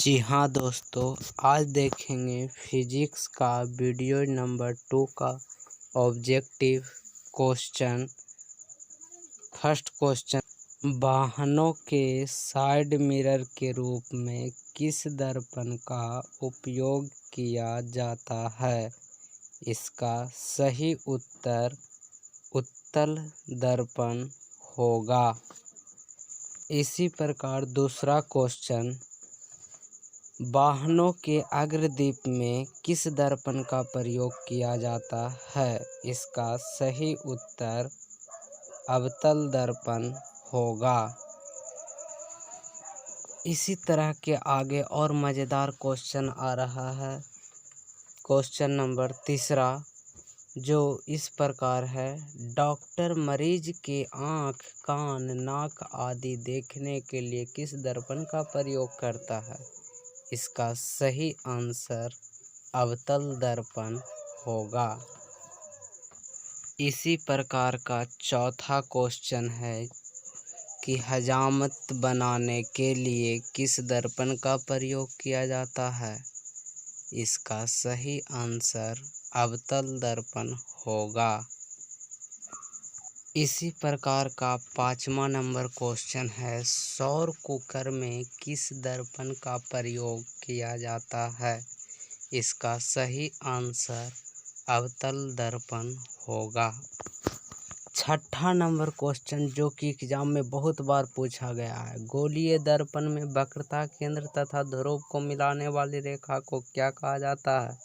जी हाँ दोस्तों, आज देखेंगे फिजिक्स का वीडियो नंबर 2 का ऑब्जेक्टिव क्वेश्चन। फर्स्ट क्वेश्चन, वाहनों के साइड मिरर के रूप में किस दर्पण का उपयोग किया जाता है? इसका सही उत्तर उत्तल दर्पण होगा। इसी प्रकार दूसरा क्वेश्चन, वाहनों के अग्रदीप में किस दर्पण का प्रयोग किया जाता है? इसका सही उत्तर अवतल दर्पण होगा। इसी तरह के आगे और मज़ेदार क्वेश्चन आ रहा है। क्वेश्चन नंबर तीसरा, जो इस प्रकार है, डॉक्टर मरीज के आँख, कान, नाक आदि देखने के लिए किस दर्पण का प्रयोग करता है? इसका सही आंसर अवतल दर्पण होगा। इसी प्रकार का चौथा क्वेश्चन है कि हजामत बनाने के लिए किस दर्पण का प्रयोग किया जाता है? इसका सही आंसर अवतल दर्पण होगा। इसी प्रकार का पाँचवा नंबर क्वेश्चन है, सौर कुकर में किस दर्पण का प्रयोग किया जाता है? इसका सही आंसर अवतल दर्पण होगा। छठा नंबर क्वेश्चन, जो कि एग्जाम में बहुत बार पूछा गया है, गोलीय दर्पण में वक्रता केंद्र तथा ध्रुव को मिलाने वाली रेखा को क्या कहा जाता है?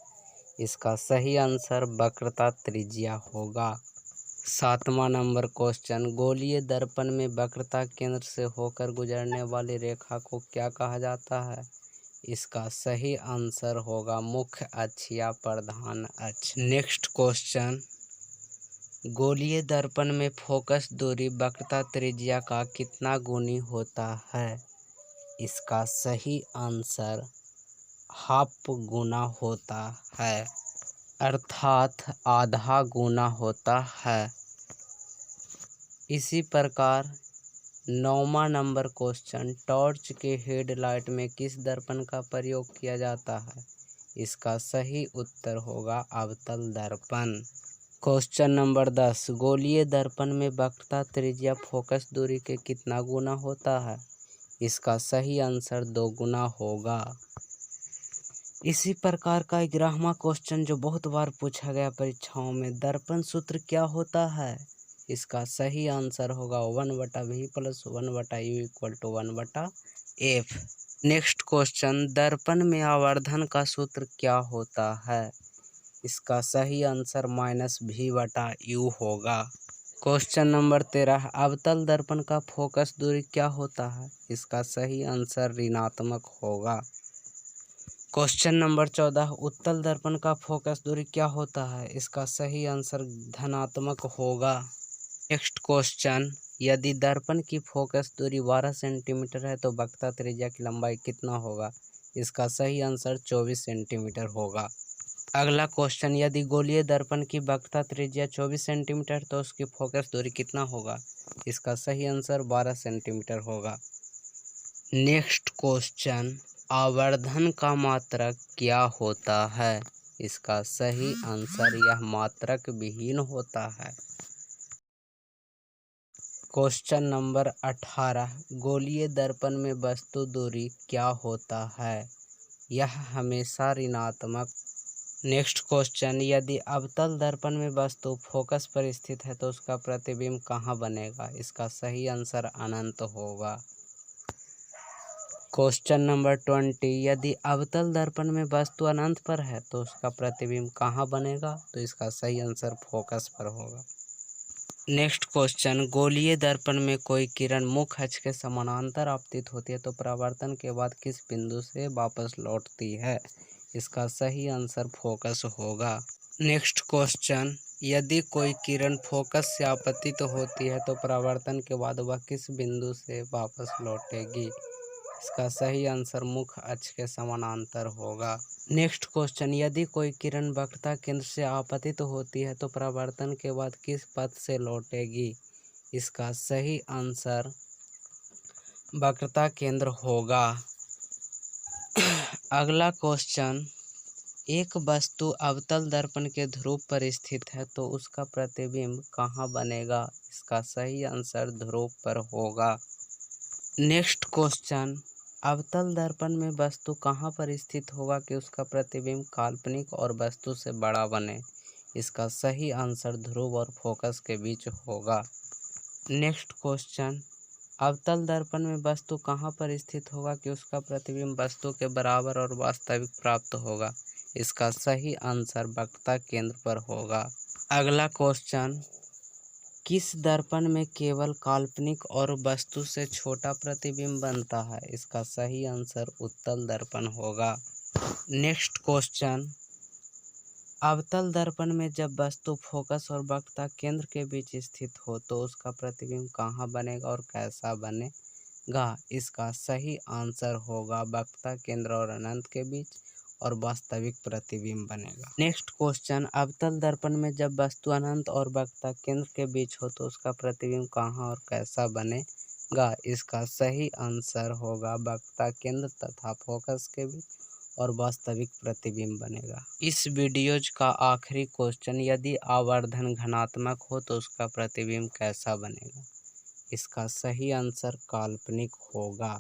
इसका सही आंसर वक्रता त्रिज्या होगा। सातवां नंबर क्वेश्चन, गोलीय दर्पण में वक्रता केंद्र से होकर गुजरने वाली रेखा को क्या कहा जाता है? इसका सही आंसर होगा मुख्य अक्ष या प्रधान अक्ष। नेक्स्ट क्वेश्चन, गोलीय दर्पण में फोकस दूरी वक्रता त्रिज्या का कितना गुनी होता है? इसका सही आंसर हाफ गुना होता है, अर्थात आधा गुना होता है। इसी प्रकार नौवां नंबर क्वेश्चन, टॉर्च के हेडलाइट में किस दर्पण का प्रयोग किया जाता है? इसका सही उत्तर होगा अवतल दर्पण। क्वेश्चन नंबर 10, गोलीय दर्पण में वक्रता त्रिज्या फोकस दूरी के कितना गुना होता है? इसका सही आंसर 2 गुना होगा। इसी प्रकार का 11वां क्वेश्चन, जो बहुत बार पूछा गया परीक्षाओं में, दर्पण सूत्र क्या होता है? इसका सही आंसर होगा 1/v + 1/u = 1/f। Next question, दर्पण में आवर्धन का सूत्र क्या होता है? इसका सही आंसर -v/u होगा। क्वेश्चन नंबर 13, अवतल दर्पण का फोकस दूरी क्या होता है? इसका सही आंसर ऋणात्मक होगा। क्वेश्चन नंबर 14, उत्तल दर्पण का फोकस दूरी क्या होता है? इसका सही आंसर धनात्मक होगा। नेक्स्ट क्वेश्चन, यदि दर्पण की फोकस दूरी 12 सेंटीमीटर है तो वक्रता त्रिज्या की लंबाई कितना होगा? इसका सही आंसर 24 सेंटीमीटर होगा। अगला क्वेश्चन, यदि गोलीय दर्पण की वक्रता त्रिज्या 24 सेंटीमीटर तो उसकी फोकस दूरी कितना होगा? इसका सही आंसर 12 सेंटीमीटर होगा। नेक्स्ट क्वेश्चन, आवर्धन का मात्रक क्या होता है? इसका सही आंसर यह मात्रक विहीन होता है। क्वेश्चन नंबर 18, गोलीय दर्पण में वस्तु दूरी क्या होता है? यह हमेशा ऋणात्मक। नेक्स्ट क्वेश्चन, यदि अवतल दर्पण में वस्तु फोकस पर स्थित है तो उसका प्रतिबिंब कहाँ बनेगा? इसका सही आंसर अनंत होगा। क्वेश्चन नंबर 20, यदि अवतल दर्पण में वस्तु अनंत पर है तो उसका प्रतिबिंब कहाँ बनेगा? तो इसका सही आंसर फोकस पर होगा। नेक्स्ट क्वेश्चन, गोलीय दर्पण में कोई किरण मुख्य अक्ष के समानांतर आपतित होती है तो परावर्तन के बाद किस बिंदु से वापस लौटती है? इसका सही आंसर फोकस होगा। नेक्स्ट क्वेश्चन, यदि कोई किरण फोकस से आपतित होती है तो परावर्तन के बाद वह किस बिंदु से वापस लौटेगी? इसका सही आंसर मुख्य अक्ष के समानांतर होगा। नेक्स्ट क्वेश्चन, यदि कोई किरण वक्रता केंद्र से आपतित होती है तो परावर्तन के बाद किस पथ से लौटेगी? इसका सही आंसर वक्रता केंद्र होगा। अगला क्वेश्चन, एक वस्तु अवतल दर्पण के ध्रुव पर स्थित है तो उसका प्रतिबिंब कहाँ बनेगा? इसका सही आंसर ध्रुव पर होगा। नेक्स्ट क्वेश्चन, अवतल दर्पण में वस्तु कहाँ पर स्थित होगा कि उसका प्रतिबिंब काल्पनिक और वस्तु से बड़ा बने? इसका सही आंसर ध्रुव और फोकस के बीच होगा। नेक्स्ट क्वेश्चन, अवतल दर्पण में वस्तु कहाँ पर स्थित होगा कि उसका प्रतिबिंब वस्तु के बराबर और वास्तविक प्राप्त होगा? इसका सही आंसर वक्रता केंद्र पर होगा। अगला क्वेश्चन, किस दर्पण में केवल काल्पनिक और वस्तु से छोटा प्रतिबिंब बनता है? इसका सही आंसर उत्तल दर्पण होगा। नेक्स्ट क्वेश्चन, अवतल दर्पण में जब वस्तु फोकस और वक्रता केंद्र के बीच स्थित हो तो उसका प्रतिबिंब कहाँ बनेगा और कैसा बनेगा? इसका सही आंसर होगा वक्रता केंद्र और अनंत के बीच और वास्तविक प्रतिबिंब बनेगा। नेक्स्ट क्वेश्चन, अवतल दर्पण में जब वस्तु अनंत और वक्रता केंद्र के बीच हो तो उसका प्रतिबिंब कहाँ और कैसा बनेगा? इसका सही आंसर होगा वक्रता केंद्र तथा फोकस के बीच और वास्तविक प्रतिबिंब बनेगा। इस वीडियोज का आखिरी क्वेश्चन, यदि आवर्धन धनात्मक हो तो उसका प्रतिबिंब कैसा बनेगा? इसका सही आंसर काल्पनिक होगा।